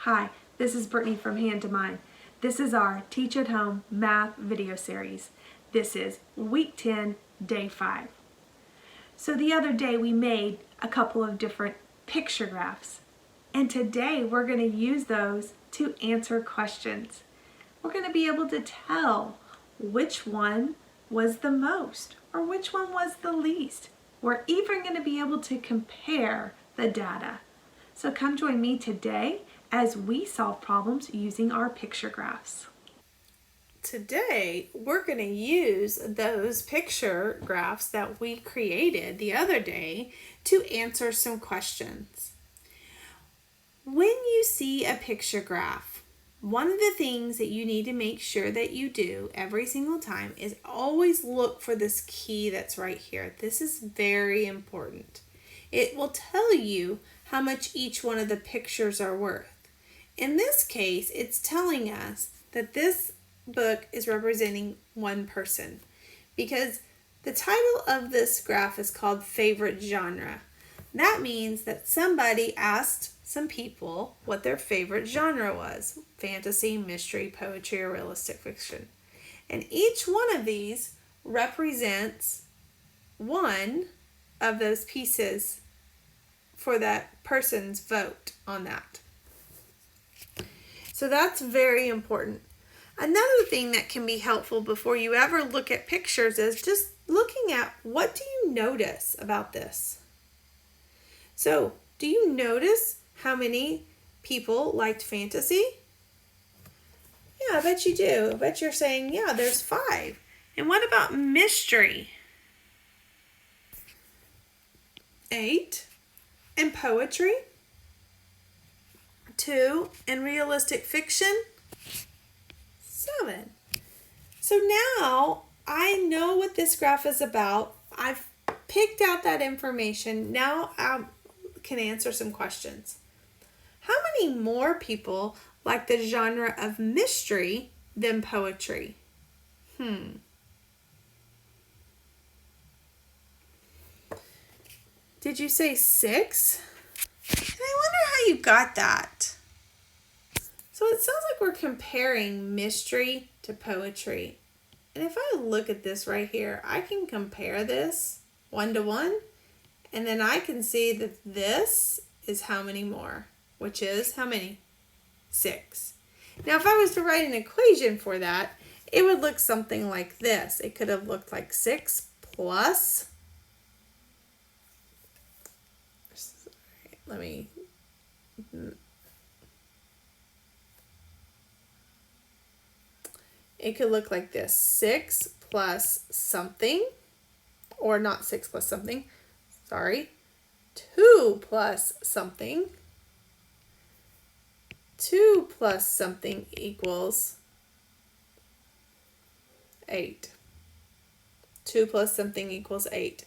Hi, this is Brittany from Hand to Mind. This is our Teach at Home math video series. This is week 10, day 5. So the other day we made a couple of different picture graphs, and today we're going to use those to answer questions. We're going to be able to tell which one was the most or which one was the least. We're even going to be able to compare the data. So come join me today as we solve problems using our picture graphs. Today, we're going to use those picture graphs that we created the other day to answer some questions. When you see a picture graph, one of the things that you need to make sure that you do every single time is always look for this key that's right here. This is very important. It will tell you how much each one of the pictures are worth. In this case, it's telling us that this book is representing one person because the title of this graph is called Favorite Genre. That means that somebody asked some people what their favorite genre was: fantasy, mystery, poetry, or realistic fiction. And each one of these represents one of those pieces for that person's vote on that. So that's very important. Another thing that can be helpful before you ever look at pictures is just looking at what do you notice about this. So, do you notice how many people liked fantasy? Yeah, I bet you do. I bet you're saying, yeah, there's 5. And what about mystery? 8. And poetry? 2. And realistic fiction? 7. So now I know what this graph is about. I've picked out that information. Now I can answer some questions. How many more people like the genre of mystery than poetry? Did you say 6? And I wonder how you got that. So it sounds like we're comparing mystery to poetry. And if I look at this right here, I can compare this 1 to 1. And then I can see that this is how many more, which is how many? 6. Now if I was to write an equation for that, it would look something like this. It could have looked like 6 plus, it could look like this: 6 plus something, or not 6 plus something, 2 plus something. 2 plus something equals 8. 2 plus something equals 8.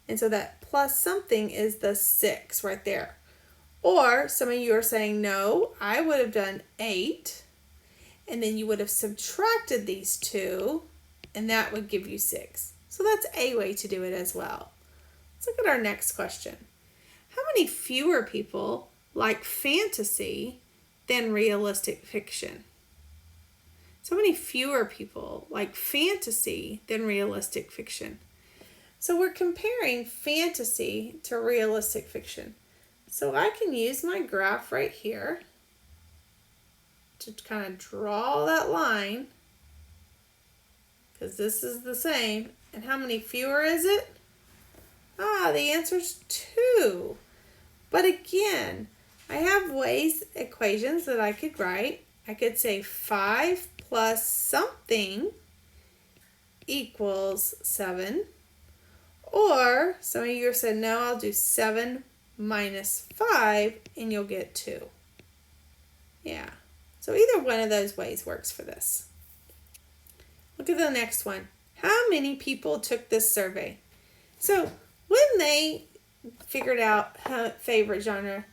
And so that plus something is the 6 right there. Or some of you are saying, no, I would have done 8. And then you would have subtracted these 2. And that would give you 6. So that's a way to do it as well. Let's look at our next question. How many fewer people like fantasy than realistic fiction? So many fewer people like fantasy than realistic fiction. So we're comparing fantasy to realistic fiction. So I can use my graph right here to kind of draw that line, because this is the same. And how many fewer is it? The answer is 2. But again, I have equations that I could write. I could say 5 plus something equals 7. Or some of you said, no, I'll do 7 minus 5 and you'll get 2. Yeah. So either one of those ways works for this. Look at the next one. How many people took this survey? So when they figured out favorite genre,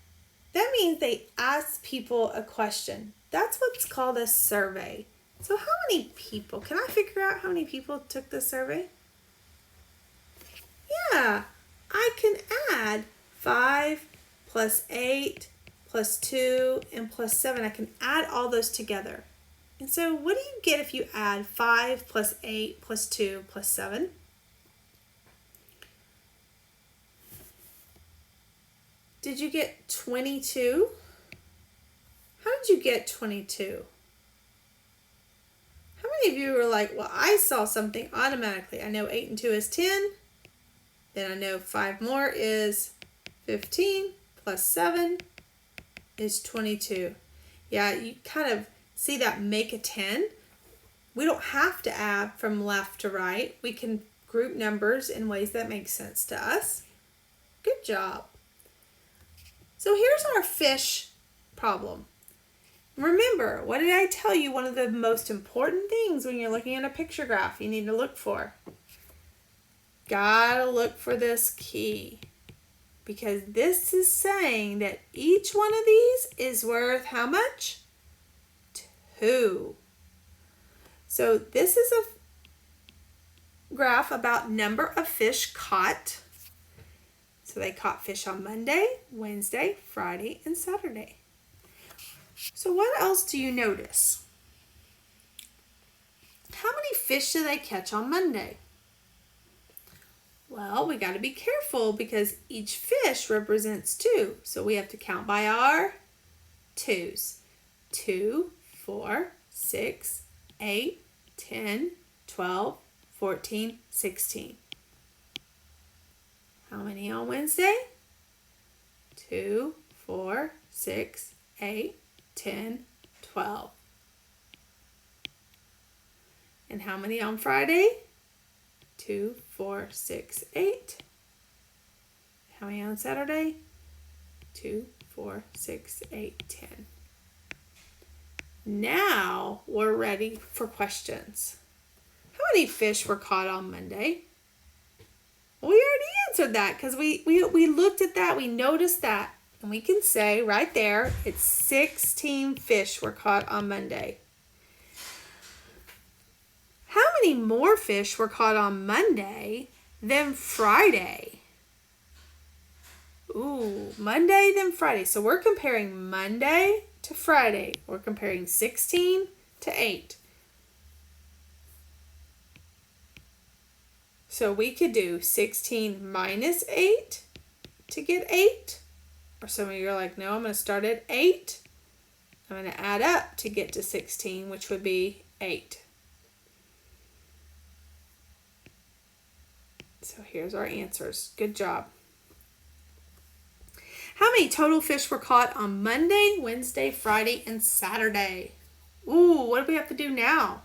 that means they asked people a question. That's what's called a survey. So how many people? Can I figure out how many people took this survey? Yeah, I can add 5 plus 8 plus 2 and plus 7. I can add all those together. And so what do you get if you add 5 plus 8 plus 2 plus 7? Did you get 22? How did you get 22? How many of you were like, well, I saw something automatically. I know 8 and 2 is 10. Then I know 5 more is 15 plus 7 is 22. Yeah, you kind of see that make a 10. We don't have to add from left to right. We can group numbers in ways that make sense to us. Good job. So here's our fish problem. Remember, what did I tell you? One of the most important things when you're looking at a picture graph you need to look for. Gotta look for this key. Because this is saying that each one of these is worth how much? 2. So this is a graph about number of fish caught. So they caught fish on Monday, Wednesday, Friday, and Saturday. So what else do you notice? How many fish did they catch on Monday? Well, we got to be careful because each fish represents 2. So we have to count by our 2's. 2, 4, 6, 8, 10, 12, 14, 16. How many on Wednesday? 2, 4, 6, 8, 10, 12. And how many on Friday? 2, 4, 6, 8. How many on Saturday? 2, 4, 6, 8, 10. Now we're ready for questions. How many fish were caught on Monday? We already answered that because we looked at that, we noticed that, and we can say right there, it's 16 fish were caught on Monday. How many more fish were caught on Monday than Friday? Ooh, Monday than Friday. So we're comparing Monday to Friday. We're comparing 16 to 8. So we could do 16 minus 8 to get 8. Or some of you are like, no, I'm going to start at 8. I'm going to add up to get to 16, which would be 8. So here's our answers. Good job. How many total fish were caught on Monday, Wednesday, Friday, and Saturday? Ooh, what do we have to do now?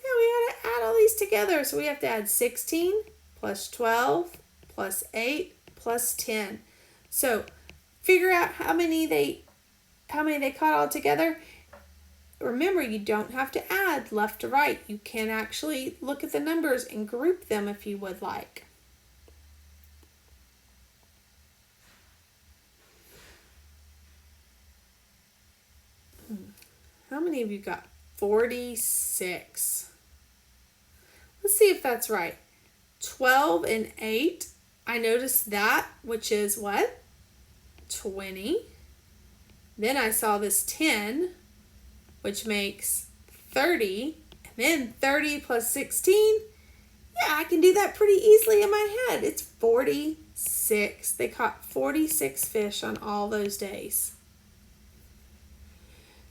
Yeah, we got to add all these together. So we have to add 16 plus 12 plus 8 plus 10. So figure out how many they caught all together. Remember, you don't have to add left to right. You can actually look at the numbers and group them if you would like. How many of you got 46? Let's see if that's right. 12 and 8. I noticed that, which is what? 20. Then I saw this 10, which makes 30. And then 30 plus 16. Yeah, I can do that pretty easily in my head. It's 46. They caught 46 fish on all those days.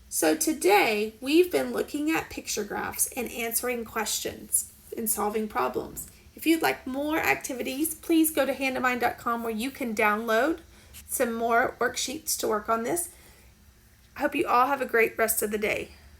So today, we've been looking at picture graphs and answering questions and solving problems. If you'd like more activities, please go to handofmine.com where you can download some more worksheets to work on this. I hope you all have a great rest of the day.